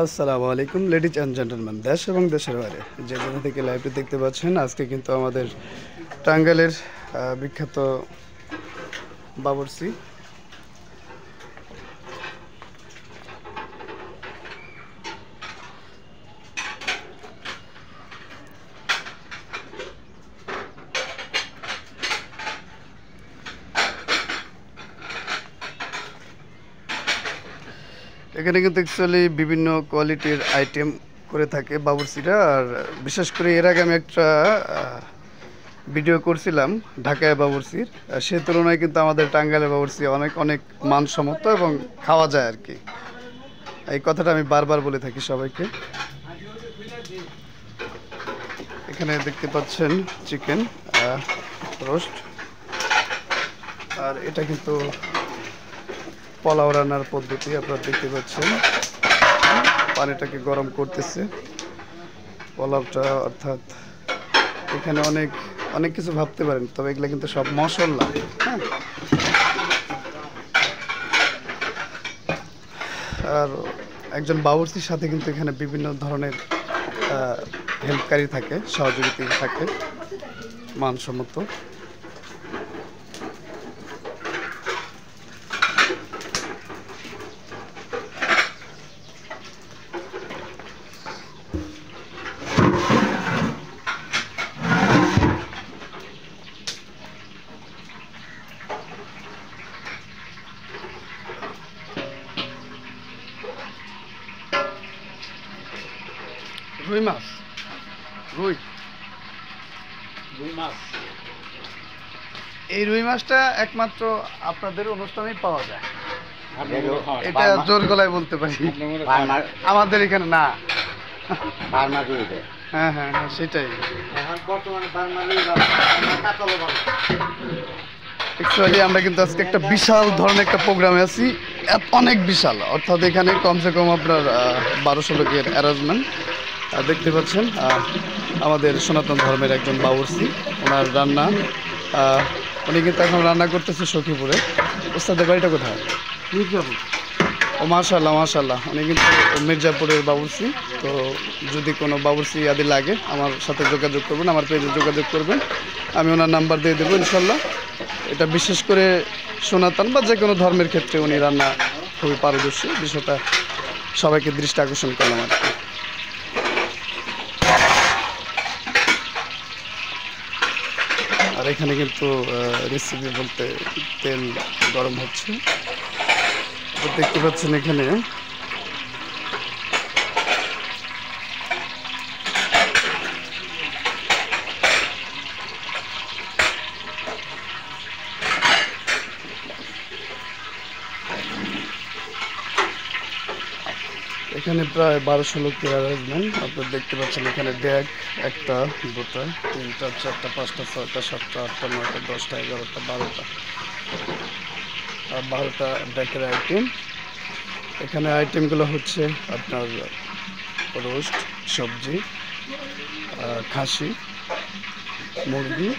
আসসালামু আলাইকুম ladies and gentleman, দেশ এবং দেশের বাইরে যে যেখান থেকে লাইভটি দেখতে পাচ্ছেন। আজকে কিন্তু আমাদের টাঙ্গাইলের বিখ্যাত বাবুর্চি এখানে কিন্তু অ্যাকচুয়ালি বিভিন্ন কোয়ালিটির আইটেম করে থাকে বাবুর্চিরা। আর বিশেষ করে এর আগে আমি একটা ভিডিও করছিলাম ঢাকায় বাবুর্চির, সে তুলনায় কিন্তু আমাদের টাঙ্গাইলের বাবুর্চি অনেক অনেক মানসম্মত এবং খাওয়া যায় আর কি। এই কথাটা আমি বারবার বলে থাকি সবাইকে। এখানে দেখতে পাচ্ছেন চিকেন রোস্ট, আর এটা কিন্তু পোলাও রান্নার পদ্ধতি। আপনারা দেখতে পাচ্ছেন পানিটাকে গরম করতেছে পোলাওটা, অর্থাৎ এখানে অনেক অনেক কিছু ভাবতে পারেন, তবে এগুলো কিন্তু সব মশলা। হ্যাঁ, আর একজন বাবুর্চির সাথে কিন্তু এখানে বিভিন্ন ধরনের হেল্পকারী থাকে, সহযোগিতা থাকে মানসম্মত। রুই মাছ, রুই মাছ, এই রুই মাছটা একমাত্র আপনাদের অনুষ্ঠানেই পাওয়া যায়। এটা জোর গলায় বলতে পারি, আমাদের এখানে না। হ্যাঁ হ্যাঁ হ্যাঁ, সেটাই। অ্যাকচুয়ালি আমরা কিন্তু আজকে একটা বিশাল ধরনের একটা প্রোগ্রামে আছি, অনেক বিশাল, অর্থাৎ এখানে কমসে কম আপনার 1200 লোকের অ্যারেঞ্জমেন্ট। দেখতে পাচ্ছেন আমাদের সনাতন ধর্মের একজন বাবুর্চি, ওনার রান্না, উনি কিন্তু এখন রান্না করতেছে সখীপুরে। ওস্তাদের বাড়িটা কোথায়? মির্জাপুর। ও মাশাল্লাহ মাশাল্লাহ, উনি কিন্তু মির্জাপুরের বাবুর্চি। তো যদি কোনো বাবুর্চি আদি লাগে আমার সাথে যোগাযোগ করবেন, আমার পেজে যোগাযোগ করবেন, আমি ওনার নাম্বার দিয়ে দেবো ইনশাল্লাহ। এটা বিশেষ করে সনাতন বা যে কোনো ধর্মের ক্ষেত্রে উনি রান্না খুবই পারদর্শী, বিষয়টা সবাইকে দৃষ্টি আকর্ষণ করলাম আর কি। আর এখানে কিন্তু রেসিপি বলতে তেল গরম হচ্ছে, দেখতে পাচ্ছেন এখানে এখানে প্রায় 1200 লোকের অ্যারেঞ্জমেন্ট। আপনারা দেখতে পাচ্ছেন এখানে ডেক 1টা 2টা 3টা 4টা 5টা 6টা 7টা 8টা 9টা 10টা 11টা 12টা, আর 12টা ডেকের আইটেম। এখানে আইটেমগুলো হচ্ছে আপনার রোস্ট, সবজি, খাসি, মুরগি,